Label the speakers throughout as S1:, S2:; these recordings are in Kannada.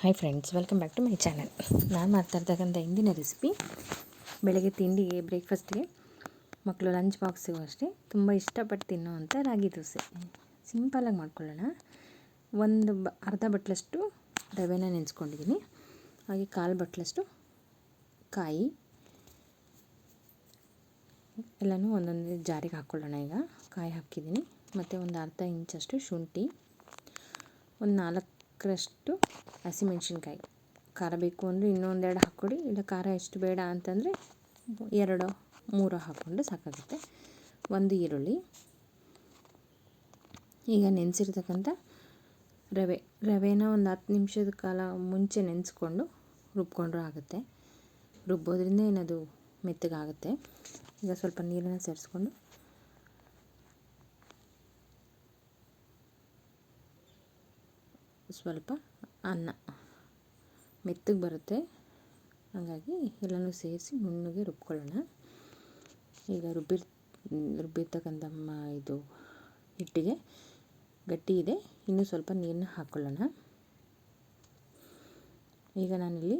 S1: Hi friends, welcome back to my channel. ನಾನು ಮಾಡ್ತಾ ಇರ್ತಕ್ಕಂಥ ಇಂದಿನ ರೆಸಿಪಿ ಬೆಳಗ್ಗೆ ತಿಂಡಿಗೆ, ಬ್ರೇಕ್ಫಾಸ್ಟ್ಗೆ, ಮಕ್ಕಳು ಲಂಚ್ ಬಾಕ್ಸಿಗೂ ಅಷ್ಟೇ ತುಂಬ ಇಷ್ಟಪಟ್ಟು ತಿನ್ನೋವಂಥ ರಾಗಿ ದೋಸೆ. ಸಿಂಪಲಾಗಿ ಮಾಡ್ಕೊಳ್ಳೋಣ. ಅರ್ಧ ಬಟ್ಲಷ್ಟು ರವೆನ ನೆನೆಸ್ಕೊಂಡಿದ್ದೀನಿ. ಹಾಗೆ ಕಾಲು ಬಟ್ಲಷ್ಟು ಕಾಯಿ ಎಲ್ಲನೂ ಒಂದೊಂದೇ ಜಾರಿಗೆ ಹಾಕ್ಕೊಳ್ಳೋಣ. ಈಗ ಕಾಯಿ ಹಾಕಿದ್ದೀನಿ. ಮತ್ತು ಒಂದು ಅರ್ಧ ಇಂಚಷ್ಟು ಶುಂಠಿ, ಒಂದು 4ರಷ್ಟು ಹಸಿಮೆಣ್ಸಿನ್ಕಾಯಿ. ಖಾರ ಬೇಕು ಅಂದರೆ ಇನ್ನೊಂದೆರಡು ಹಾಕ್ಕೊಡಿ, ಇಲ್ಲ ಖಾರ ಎಷ್ಟು ಬೇಡ ಅಂತಂದರೆ 2-3 ಹಾಕ್ಕೊಂಡು ಸಾಕಾಗುತ್ತೆ. ಒಂದು ಈರುಳ್ಳಿ. ಈಗ ನೆನೆಸಿರ್ತಕ್ಕಂಥ ರವೆನ ಒಂದು 10 ನಿಮಿಷದ ಕಾಲ ಮುಂಚೆ ನೆನೆಸ್ಕೊಂಡು ರುಬ್ಕೊಂಡ್ರೂ ಆಗುತ್ತೆ. ರುಬ್ಬೋದ್ರಿಂದ ಏನದು ಮೆತ್ತಗಾಗುತ್ತೆ. ಈಗ ಸ್ವಲ್ಪ ನೀರನ್ನು ಸೇರಿಸ್ಕೊಂಡು ಸ್ವಲ್ಪ ಅನ್ನ ಮೆತ್ತಗೆ ಬರುತ್ತೆ. ಹಾಗಾಗಿ ಎಲ್ಲನೂ ಸೇರಿಸಿ ನುಣ್ಣಗೆ ರುಬ್ಕೊಳ್ಳೋಣ. ಈಗ ರುಬ್ಬಿರ್ತಕ್ಕಂಥ ಇದು ಹಿಟ್ಟಿಗೆ ಗಟ್ಟಿ ಇದೆ, ಇನ್ನೂ ಸ್ವಲ್ಪ ನೀರನ್ನ ಹಾಕ್ಕೊಳ್ಳೋಣ. ಈಗ ನಾನಿಲ್ಲಿ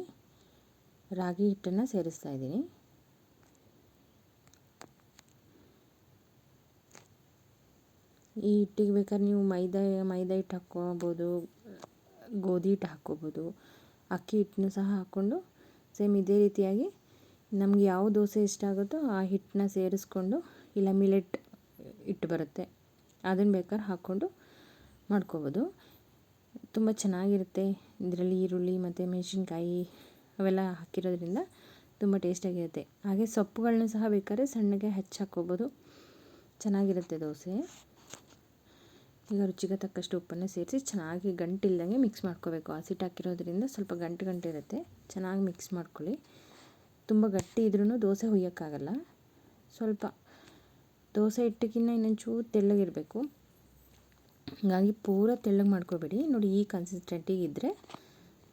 S1: ರಾಗಿ ಹಿಟ್ಟನ್ನು ಸೇರಿಸ್ತಾ ಇದ್ದೀನಿ. ಈ ಹಿಟ್ಟಿಗೆ ಬೇಕಾದ್ರೆ ನೀವು ಮೈದಾ ಹಿಟ್ಟು ಹಾಕ್ಕೋಬೋದು, ಗೋಧಿ ಹಿಟ್ಟು ಹಾಕ್ಕೋಬೋದು, ಅಕ್ಕಿ ಹಿಟ್ಟನ್ನು ಸಹ ಹಾಕ್ಕೊಂಡು ಸೇಮ್ ಇದೇ ರೀತಿಯಾಗಿ ನಮ್ಗೆ ಯಾವ ದೋಸೆ ಇಷ್ಟ ಆಗುತ್ತೋ ಆ ಹಿಟ್ಟನ್ನ ಸೇರಿಸ್ಕೊಂಡು, ಇಲ್ಲ ಮಿಲೆಟ್ ಹಿಟ್ಟು ಬರುತ್ತೆ ಅದನ್ನು ಬೇಕಾದ್ರೆ ಹಾಕ್ಕೊಂಡು ಮಾಡ್ಕೋಬೋದು. ತುಂಬ ಚೆನ್ನಾಗಿರುತ್ತೆ. ಇದರಲ್ಲಿ ಈರುಳ್ಳಿ ಮತ್ತು ಮೆಣಸಿನ್ಕಾಯಿ ಅವೆಲ್ಲ ಹಾಕಿರೋದ್ರಿಂದ ತುಂಬ ಟೇಸ್ಟಾಗಿರುತ್ತೆ. ಹಾಗೆ ಸೊಪ್ಪುಗಳನ್ನ ಸಹ ಬೇಕಾದ್ರೆ ಸಣ್ಣಗೆ ಹೆಚ್ಚಿ ಹಾಕ್ಕೋಬೋದು, ಚೆನ್ನಾಗಿರುತ್ತೆ ದೋಸೆ. ಈಗ ರುಚಿಗೆ ತಕ್ಕಷ್ಟು ಉಪ್ಪನ್ನು ಸೇರಿಸಿ ಚೆನ್ನಾಗಿ ಗಂಟಿಲ್ದಂಗೆ ಮಿಕ್ಸ್ ಮಾಡ್ಕೋಬೇಕು. ಹಸಿಟ್ಟು ಹಾಕಿರೋದ್ರಿಂದ ಸ್ವಲ್ಪ ಗಂಟು ಇರುತ್ತೆ. ಚೆನ್ನಾಗಿ ಮಿಕ್ಸ್ ಮಾಡ್ಕೊಳ್ಳಿ. ತುಂಬ ಗಟ್ಟಿ ಇದ್ರೂ ದೋಸೆ ಹುಯ್ಯೋಕ್ಕಾಗಲ್ಲ. ಸ್ವಲ್ಪ ದೋಸೆ ಹಿಟ್ಟಿಗಿನ್ನ ಇನ್ನೊಂಚೂರು ತೆಳ್ಳಗಿರಬೇಕು. ಹಾಗಾಗಿ ಪೂರ ತೆಳ್ಳಗೆ ಮಾಡ್ಕೋಬೇಡಿ. ನೋಡಿ, ಈ ಕನ್ಸಿಸ್ಟೆಂಟಿಗೆ ಇದ್ದರೆ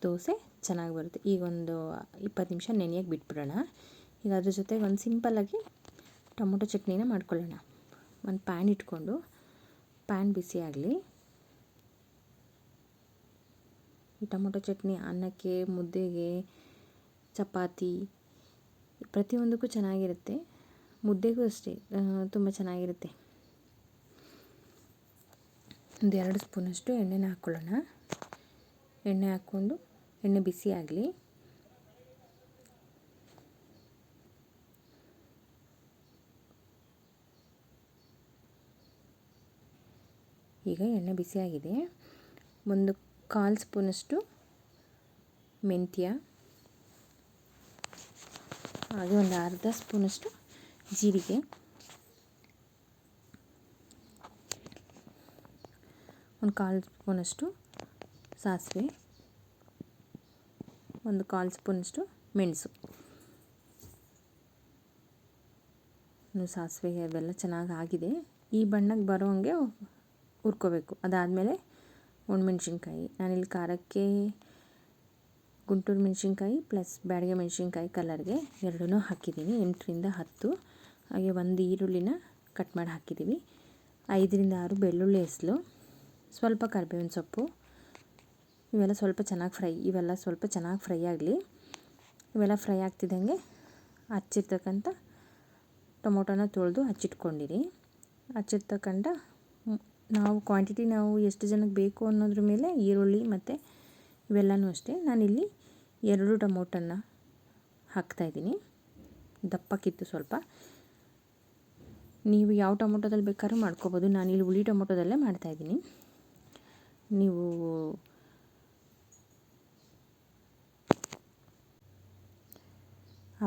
S1: ದೋಸೆ ಚೆನ್ನಾಗಿ ಬರುತ್ತೆ. ಈಗ ಒಂದು 20 ನಿಮಿಷ ನೆನೆಯೋಕ್ಕೆ ಬಿಟ್ಬಿಡೋಣ. ಈಗ ಅದ್ರ ಜೊತೆಗೆ ಒಂದು ಸಿಂಪಲ್ಲಾಗಿ ಟೊಮೊಟೊ ಚಟ್ನಿನ ಮಾಡ್ಕೊಳ್ಳೋಣ. ಒಂದು ಪ್ಯಾನ್ ಇಟ್ಕೊಂಡು ಪ್ಯಾನ್ ಬಿಸಿ ಆಗಲಿ. ಈ ಟೊಮೊಟೊ ಚಟ್ನಿ ಅನ್ನಕ್ಕೆ, ಮುದ್ದೆಗೆ, ಚಪಾತಿ ಪ್ರತಿಯೊಂದಕ್ಕೂ ಚೆನ್ನಾಗಿರುತ್ತೆ. ಮುದ್ದೆಗೂ ಅಷ್ಟೇ ತುಂಬ ಚೆನ್ನಾಗಿರುತ್ತೆ. ಒಂದು 2 ಸ್ಪೂನಷ್ಟು ಎಣ್ಣೆನ ಹಾಕ್ಕೊಳ್ಳೋಣ. ಎಣ್ಣೆ ಹಾಕ್ಕೊಂಡು ಎಣ್ಣೆ ಬಿಸಿ ಆಗಲಿ. ಈಗ ಎಣ್ಣೆ ಬಿಸಿಯಾಗಿದೆ. ಒಂದು 1/4 ಸ್ಪೂನಷ್ಟು ಮೆಂತ್ಯ, ಹಾಗೆ ಒಂದು ಅರ್ಧ ಸ್ಪೂನಷ್ಟು ಜೀರಿಗೆ, ಒಂದು 1/4 ಸ್ಪೂನಷ್ಟು ಸಾಸಿವೆ, ಒಂದು 1/4 ಸ್ಪೂನಷ್ಟು ಮೆಣಸು. ಸಾಸಿವೆ ಅವೆಲ್ಲ ಚೆನ್ನಾಗಿ ಆಗಿದೆ. ಈ ಬಣ್ಣಕ್ಕೆ ಬರೋಂಗೆ ಹುರ್ಕೋಬೇಕು. ಅದಾದಮೇಲೆ ಒಣಮೆಣ್ಸಿನ್ಕಾಯಿ. ನಾನಿಲ್ಲಿ ಖಾರಕ್ಕೆ ಗುಂಟೂರು ಮೆಣಸಿನ್ಕಾಯಿ ಪ್ಲಸ್ ಬ್ಯಾಡಗೆ ಮೆಣಸಿನ್ಕಾಯಿ ಕಲರ್ಗೆ ಎರಡೂ ಹಾಕಿದ್ದೀನಿ. 8-10. ಹಾಗೆ ಒಂದು ಈರುಳ್ಳಿನ ಕಟ್ ಮಾಡಿ ಹಾಕಿದ್ದೀವಿ. 5-6 ಬೆಳ್ಳುಳ್ಳಿ ಹೆಸಲು, ಸ್ವಲ್ಪ ಕರಿಬೇವಿನ ಸೊಪ್ಪು. ಇವೆಲ್ಲ ಸ್ವಲ್ಪ ಚೆನ್ನಾಗಿ ಫ್ರೈ ಆಗಲಿ. ಇವೆಲ್ಲ ಫ್ರೈ ಆಗ್ತಿದ್ದಂಗೆ ಹಚ್ಚಿರ್ತಕ್ಕಂಥ ಟೊಮೊಟೊನ ತೊಳೆದು ಹಚ್ಚಿಟ್ಕೊಂಡಿರಿ. ಹಚ್ಚಿರ್ತಕ್ಕಂಥ ಕ್ವಾಂಟಿಟಿ ನಾವು ಎಷ್ಟು ಜನಕ್ಕೆ ಬೇಕು ಅನ್ನೋದ್ರ ಮೇಲೆ ಈರುಳ್ಳಿ ಮತ್ತು ಇವೆಲ್ಲನೂ ಅಷ್ಟೇ. ನಾನಿಲ್ಲಿ 2 ಟೊಮೊಟೊನ ಹಾಕ್ತಾಯಿದ್ದೀನಿ. ದಪ್ಪಕ್ಕಿತ್ತು ಸ್ವಲ್ಪ. ನೀವು ಯಾವ ಟೊಮೊಟೊದಲ್ಲಿ ಬೇಕಾದ್ರೂ ಮಾಡ್ಕೋಬೋದು. ನಾನಿಲ್ಲಿ ಹುಳಿ ಟೊಮೊಟೊದಲ್ಲೇ ಮಾಡ್ತಾಯಿದ್ದೀನಿ. ನೀವು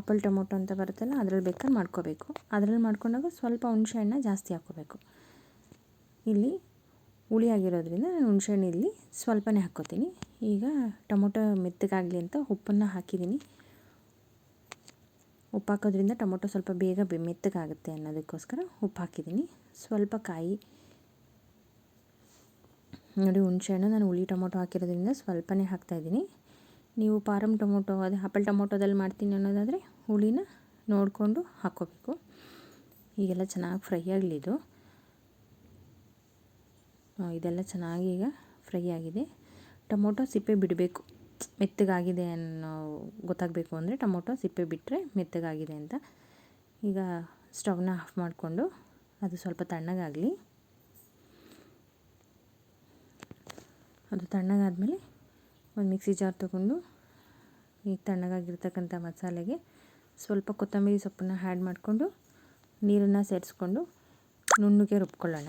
S1: ಆಪಲ್ ಟೊಮೊಟೊ ಅಂತ ಬರುತ್ತಲ್ಲ, ಅದರಲ್ಲಿ ಬೇಕಾದ್ರೆ ಮಾಡ್ಕೋಬೇಕು. ಅದರಲ್ಲಿ ಮಾಡ್ಕೊಂಡಾಗ ಸ್ವಲ್ಪ ಹುಣಸೆಹಣ್ಣು ಜಾಸ್ತಿ ಹಾಕ್ಕೋಬೇಕು. ಇಲ್ಲಿ ಹುಳಿ ಆಗಿರೋದ್ರಿಂದ ನಾನು ಹುಣಸೆಹಣ್ಣು ಇಲ್ಲಿ ಸ್ವಲ್ಪನೇ ಹಾಕ್ಕೋತೀನಿ. ಈಗ ಟೊಮೊಟೊ ಮೆತ್ತಗಾಗಲಿ ಅಂತ ಉಪ್ಪನ್ನು ಹಾಕಿದ್ದೀನಿ. ಉಪ್ಪು ಹಾಕೋದ್ರಿಂದ ಟೊಮೊಟೊ ಸ್ವಲ್ಪ ಬೇಗ ಮೆತ್ತಗಾಗುತ್ತೆ ಅನ್ನೋದಕ್ಕೋಸ್ಕರ ಉಪ್ಪು ಹಾಕಿದ್ದೀನಿ. ಸ್ವಲ್ಪ ಕಾಯಿ ನೋಡಿ, ಹುಣಸೆಹಣ್ಣು ನಾನು ಹುಳಿ ಟೊಮೊಟೊ ಹಾಕಿರೋದ್ರಿಂದ ಸ್ವಲ್ಪನೇ ಹಾಕ್ತಾಯಿದ್ದೀನಿ. ನೀವು ಪಾರಮ್ ಟೊಮೊಟೊ, ಅದೇ ಆಪಲ್ ಟೊಮೊಟೊದಲ್ಲಿ ಮಾಡ್ತೀನಿ ಅನ್ನೋದಾದರೆ ಹುಳಿನ ನೋಡಿಕೊಂಡು ಹಾಕ್ಕೋಬೇಕು. ಈಗೆಲ್ಲ ಚೆನ್ನಾಗಿ ಫ್ರೈ ಆಗಲಿ. ಇದೆಲ್ಲ ಚೆನ್ನಾಗಿ ಈಗ ಫ್ರೈ ಆಗಿದೆ. ಟೊಮೊಟೊ ಸಿಪ್ಪೆ ಬಿಡಬೇಕು. ಮೆತ್ತಗಾಗಿದೆ ಅನ್ನೋ ಗೊತ್ತಾಗಬೇಕು ಅಂದರೆ ಟೊಮೊಟೊ ಸಿಪ್ಪೆ ಬಿಟ್ಟರೆ ಮೆತ್ತಗಾಗಿದೆ ಅಂತ. ಈಗ ಸ್ಟವ್ನ ಆಫ್ ಮಾಡಿಕೊಂಡು ಅದು ಸ್ವಲ್ಪ ತಣ್ಣಗಾಗಲಿ. ಅದು ತಣ್ಣಗಾದಮೇಲೆ ಒಂದು ಮಿಕ್ಸಿ ಜಾರ್ ತೊಗೊಂಡು ಈ ತಣ್ಣಗಾಗಿರ್ತಕ್ಕಂಥ ಮಸಾಲೆಗೆ ಸ್ವಲ್ಪ ಕೊತ್ತಂಬರಿ ಸೊಪ್ಪನ್ನು ಆ್ಯಡ್ ಮಾಡಿಕೊಂಡು ನೀರನ್ನು ಸೇರಿಸ್ಕೊಂಡು ನುಣ್ಣಗೆ ರುಬ್ಕೊಳ್ಳೋಣ.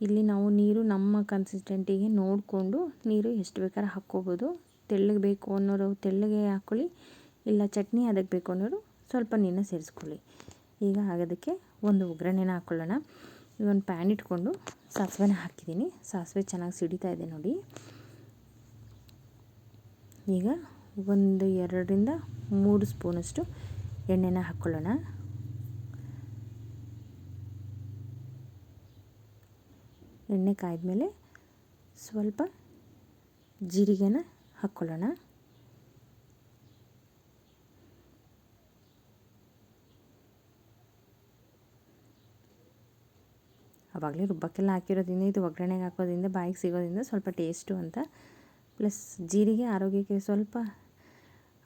S1: ಇಲ್ಲಿ ನಾವು ನೀರು ನಮ್ಮ ಕನ್ಸಿಸ್ಟೆಂಟಿಗೆ ನೋಡಿಕೊಂಡು ನೀರು ಎಷ್ಟು ಬೇಕಾದ್ರೆ ಹಾಕ್ಕೋಬೋದು. ತೆಳ್ಳಗೆ ಬೇಕು ಅನ್ನೋರು ತೆಳ್ಳಗೆ ಹಾಕ್ಕೊಳ್ಳಿ, ಇಲ್ಲ ಚಟ್ನಿ ಅದಕ್ಕೆ ಬೇಕು ಅನ್ನೋರು ಸ್ವಲ್ಪ ನೀರನ್ನ ಸೇರಿಸ್ಕೊಳ್ಳಿ. ಈಗ ಅದಕ್ಕೆ ಒಂದು ಒಗ್ಗರಣೆನ ಹಾಕ್ಕೊಳ್ಳೋಣ. ಈಗ ಒಂದು ಪ್ಯಾನ್ ಇಟ್ಕೊಂಡು ಸಾಸಿವೆನ ಹಾಕಿದ್ದೀನಿ. ಸಾಸಿವೆ ಚೆನ್ನಾಗಿ ಸಿಡಿತಾ ಇದೆ ನೋಡಿ. ಈಗ 2ರಿಂದ 3 ಸ್ಪೂನಷ್ಟು ಎಣ್ಣೆನ ಹಾಕ್ಕೊಳ್ಳೋಣ. ಎಣ್ಣೆ ಕಾಯ್ದಮೇಲೆ ಸ್ವಲ್ಪ ಜೀರಿಗೆನ ಹಾಕ್ಕೊಳ್ಳೋಣ. ಆವಾಗಲೇ ರುಬ್ಬಕ್ಕೆಲ್ಲ ಹಾಕಿರೋದ್ರಿಂದ ಇದು ಒಗ್ಗರಣೆಗೆ ಹಾಕೋದ್ರಿಂದ ಬಾಯಿಗೆ ಸಿಗೋದ್ರಿಂದ ಸ್ವಲ್ಪ ಟೇಸ್ಟು ಅಂತ. ಪ್ಲಸ್ ಜೀರಿಗೆ ಆರೋಗ್ಯಕ್ಕೆ ಸ್ವಲ್ಪ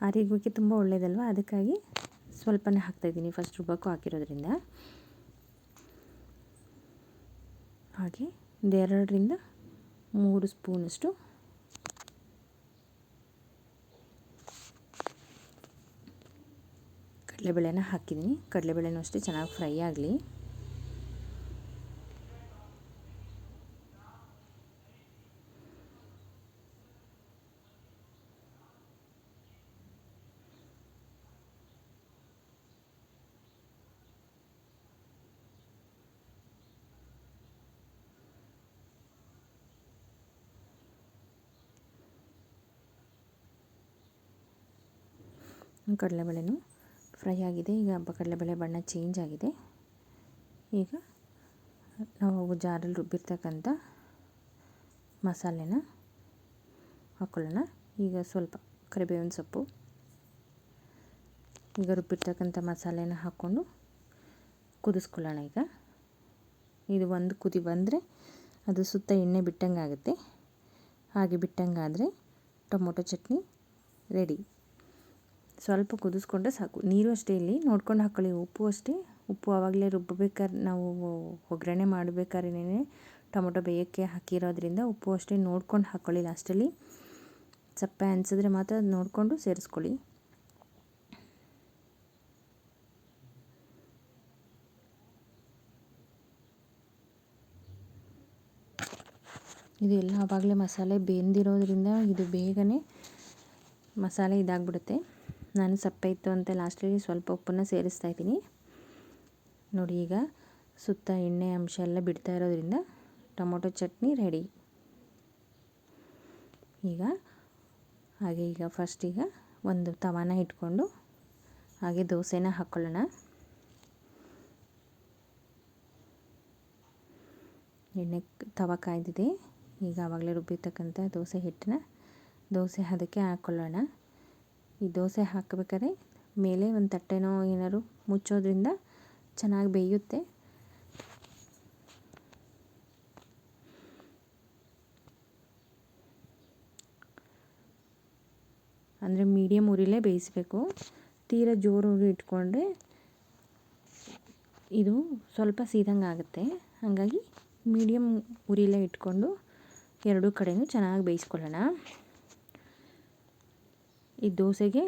S1: ಆರೋಗ್ಯಕ್ಕೆ ತುಂಬ ಒಳ್ಳೆಯದಲ್ವ, ಅದಕ್ಕಾಗಿ ಸ್ವಲ್ಪನೇ ಹಾಕ್ತಾಯಿದ್ದೀನಿ ಫಸ್ಟ್ ರುಬ್ಬಕ್ಕೂ ಹಾಕಿರೋದ್ರಿಂದ. ಹಾಗೆ 2ರಿಂದ 3 ಸ್ಪೂನಷ್ಟು ಕಡಲೆಬೇಳೆನ ಹಾಕಿದ್ದೀನಿ. ಕಡಲೆಬೇಳೆನೂ ಅಷ್ಟೇ ಚೆನ್ನಾಗಿ ಫ್ರೈ ಆಗಲಿ. ಕಡಲೆಬೇಳೆನೂ ಫ್ರೈ ಆಗಿದೆ. ಈಗ ಕಡಲೆಬೇಳೆ ಬಣ್ಣ ಚೇಂಜ್ ಆಗಿದೆ. ಈಗ ನಾವು ಜಾರಲ್ಲಿ ರುಬ್ಬಿರ್ತಕ್ಕಂಥ ಮಸಾಲೆನ ಹಾಕ್ಕೊಳ್ಳೋಣ. ಈಗ ಸ್ವಲ್ಪ ಕರಿಬೇವಿನ ಸೊಪ್ಪು, ಈಗ ರುಬ್ಬಿರ್ತಕ್ಕಂಥ ಮಸಾಲೆನ ಹಾಕ್ಕೊಂಡು ಕುದಿಸ್ಕೊಳ್ಳೋಣ. ಈಗ ಇದು ಒಂದು ಕುದಿ ಬಂದರೆ ಅದು ಸುತ್ತ ಎಣ್ಣೆ ಬಿಟ್ಟಂಗೆ ಆಗುತ್ತೆ. ಹಾಗೆ ಬಿಟ್ಟಂಗಾದರೆ ಟೊಮೊಟೊ ಚಟ್ನಿ ರೆಡಿ. ಸ್ವಲ್ಪ ಕುದಿಸ್ಕೊಂಡ್ರೆ ಸಾಕು. ನೀರು ಅಷ್ಟೇ ಇಲ್ಲಿ ನೋಡ್ಕೊಂಡು ಹಾಕ್ಕೊಳ್ಳಿ. ಉಪ್ಪು ಅಷ್ಟೇ, ಉಪ್ಪು ಆವಾಗಲೇ ರುಬ್ಬಬೇಕಾದ್ರೆ ನಾವು ಒಗ್ಗರಣೆ ಮಾಡಬೇಕಾದ್ರೇ ಟೊಮೊಟೊ ಬೇಯೋಕ್ಕೆ ಹಾಕಿರೋದ್ರಿಂದ ಉಪ್ಪು ಅಷ್ಟೇ ನೋಡ್ಕೊಂಡು ಹಾಕ್ಕೊಳ್ಳಿ. ಲಾಸ್ಟಲ್ಲಿ ಸಪ್ಪೆ ಅನಿಸಿದ್ರೆ ಮಾತ್ರ ನೋಡಿಕೊಂಡು ಸೇರಿಸ್ಕೊಳ್ಳಿ. ಇದು ಎಲ್ಲ ಆವಾಗಲೇ ಮಸಾಲೆ ಬೆಂದಿರೋದ್ರಿಂದ ಇದು ಬೇಗನೆ ಮಸಾಲೆ ಇದಾಗ್ಬಿಡುತ್ತೆ. ನಾನು ಸಪ್ಪೆ ಇತ್ತು ಅಂತ ಲಾಸ್ಟಲ್ಲಿ ಸ್ವಲ್ಪ ಉಪ್ಪನ್ನು ಸೇರಿಸ್ತಾ ಇದ್ದೀನಿ ನೋಡಿ. ಈಗ ಸುತ್ತ ಎಣ್ಣೆ ಅಂಶ ಎಲ್ಲ ಬಿಡ್ತಾ ಇರೋದ್ರಿಂದ ಟೊಮೊಟೊ ಚಟ್ನಿ ರೆಡಿ. ಈಗ ಫಸ್ಟ್ ಒಂದು ತವಾನ ಇಟ್ಕೊಂಡು ಹಾಗೆ ದೋಸೆನ ಹಾಕ್ಕೊಳ್ಳೋಣ. ಎಣ್ಣೆ ತವ ಕಾಯ್ದಿದೆ. ಈಗ ಆವಾಗಲೇ ರುಬ್ಬಿರ್ತಕ್ಕಂಥ ದೋಸೆ ಹಿಟ್ಟನ್ನ ದೋಸೆ ಅದಕ್ಕೆ ಹಾಕ್ಕೊಳ್ಳೋಣ. ಈ ದೋಸೆ ಹಾಕಬೇಕಾದ್ರೆ ಮೇಲೆ ಒಂದು ತಟ್ಟೆನೋ ಏನಾದ್ರು ಮುಚ್ಚೋದ್ರಿಂದ ಚೆನ್ನಾಗಿ ಬೇಯುತ್ತೆ. ಅಂದರೆ ಮೀಡಿಯಮ್ ಉರಿಲೇ ಬೇಯಿಸಬೇಕು. ತೀರಾ ಜೋರು ಉರಿ ಇಟ್ಕೊಂಡ್ರೆ ಇದು ಸ್ವಲ್ಪ ಸೀದಂಗೆ ಆಗುತ್ತೆ. ಹಾಗಾಗಿ ಮೀಡಿಯಮ್ ಉರಿಲೇ ಇಟ್ಕೊಂಡು ಎರಡೂ ಕಡೆಯೂ ಚೆನ್ನಾಗಿ ಬೇಯಿಸ್ಕೊಳ್ಳೋಣ. ಈ ದೋಸೆಗೆ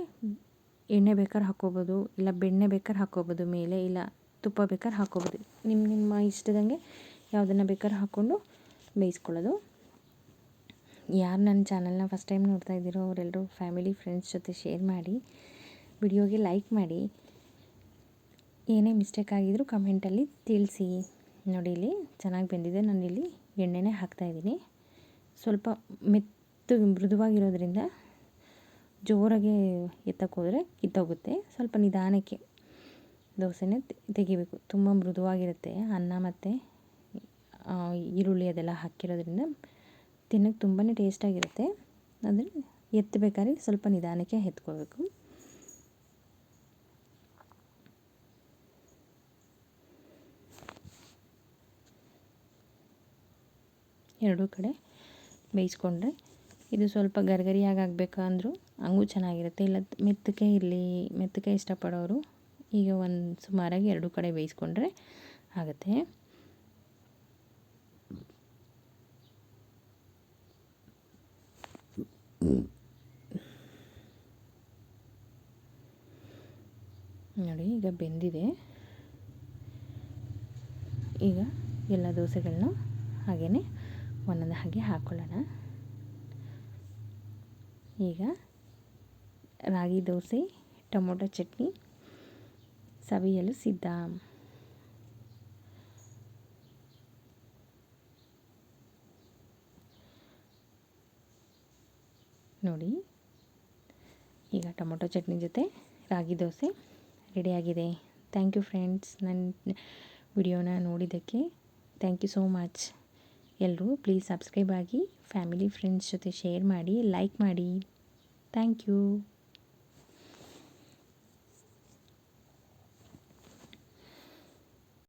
S1: ಎಣ್ಣೆ ಬೇಕಾದ್ರೆ ಹಾಕ್ಕೋಬೋದು, ಇಲ್ಲ ಬೆಣ್ಣೆ ಬೇಕಾದ್ರೆ ಹಾಕ್ಕೋಬೋದು ಮೇಲೆ, ಇಲ್ಲ ತುಪ್ಪ ಬೇಕಾದ್ರೆ ಹಾಕ್ಕೋಬೋದು. ನಿಮ್ಮ ಇಷ್ಟದಂಗೆ ಯಾವುದನ್ನು ಬೇಕಾದ್ರೆ ಹಾಕ್ಕೊಂಡು ಬೇಯಿಸ್ಕೊಳ್ಳೋದು. ಯಾರು ನನ್ನ ಚಾನಲ್ನ ಫಸ್ಟ್ ಟೈಮ್ ನೋಡ್ತಾ ಇದ್ದೀರೋ ಅವರೆಲ್ಲರೂ ಫ್ಯಾಮಿಲಿ ಫ್ರೆಂಡ್ಸ್ ಜೊತೆ ಶೇರ್ ಮಾಡಿ, ವಿಡಿಯೋಗೆ ಲೈಕ್ ಮಾಡಿ. ಏನೇ ಮಿಸ್ಟೇಕ್ ಆಗಿದ್ರೂ ಕಮೆಂಟಲ್ಲಿ ತಿಳಿಸಿ. ನೋಡಿ ಇಲ್ಲಿ ಚೆನ್ನಾಗಿ ಬೆಂದಿದೆ. ನಾನಿಲ್ಲಿ ಎಣ್ಣೆನೇ ಹಾಕ್ತಾಯಿದ್ದೀನಿ. ಸ್ವಲ್ಪ ಮೃದುವಾಗಿರೋದ್ರಿಂದ ಜೋರಾಗಿ ಎತ್ತಕ್ಕೆ ಹೋದರೆ ಕಿತ್ತೋಗುತ್ತೆ. ಸ್ವಲ್ಪ ನಿಧಾನಕ್ಕೆ ದೋಸೆನೇ ತೆಗಿಬೇಕು. ತುಂಬ ಮೃದುವಾಗಿರುತ್ತೆ. ಅನ್ನ ಮತ್ತು ಈರುಳ್ಳಿ ಅದೆಲ್ಲ ಹಾಕಿರೋದ್ರಿಂದ ತಿನ್ನೋಕ್ಕೆ ತುಂಬಾ ಟೇಸ್ಟಾಗಿರುತ್ತೆ. ಅಂದರೆ ಎತ್ತಬೇಕಾದ್ರೆ ಸ್ವಲ್ಪ ನಿಧಾನಕ್ಕೆ ಎತ್ಕೋಬೇಕು. ಎರಡೂ ಕಡೆ ಬೇಯಿಸ್ಕೊಂಡ್ರೆ ಇದು ಸ್ವಲ್ಪ ಗರಿಗರಿಯಾಗಿ ಆಗಬೇಕು ಅಂದರೂ ಹಂಗೂ ಚೆನ್ನಾಗಿರುತ್ತೆ. ಇಲ್ಲ ಮೆತ್ತಗೆ ಇರಲಿ, ಮೆತ್ತಗೆ ಇಷ್ಟಪಡೋರು ಈಗ ಒಂದು ಸುಮಾರಾಗಿ ಎರಡೂ ಕಡೆ ಬೇಯಿಸ್ಕೊಂಡ್ರೆ ಆಗುತ್ತೆ. ನೋಡಿ ಈಗ ಬೆಂದಿದೆ. ಈಗ ಎಲ್ಲ ದೋಸೆಗಳನ್ನ ಹಾಗೇ ಒಂದೊಂದು ಹಾಗೆ ಹಾಕ್ಕೊಳ್ಳೋಣ. ಈಗ ರಾಗಿ ದೋಸೆ ಟೊಮೊಟೊ ಚಟ್ನಿ ಸವಿಯಲು ಸಿದ್ಧ. ನೋಡಿ ಈಗ ಟೊಮೊಟೊ ಚಟ್ನಿ ಜೊತೆ ರಾಗಿ ದೋಸೆ ರೆಡಿಯಾಗಿದೆ. ಥ್ಯಾಂಕ್ ಯು ಫ್ರೆಂಡ್ಸ್, ನನ್ನ ವಿಡಿಯೋನ ನೋಡಿದ್ದಕ್ಕೆ ಥ್ಯಾಂಕ್ ಯು ಸೋ ಮಚ್. ಎಲ್ಲರೂ ಪ್ಲೀಸ್ ಸಬ್ಸ್ಕ್ರೈಬ್ ಆಗಿ, ಫ್ಯಾಮಿಲಿ ಫ್ರೆಂಡ್ಸ್ ಜೊತೆ ಶೇರ್ ಮಾಡಿ, ಲೈಕ್ ಮಾಡಿ. Thank you.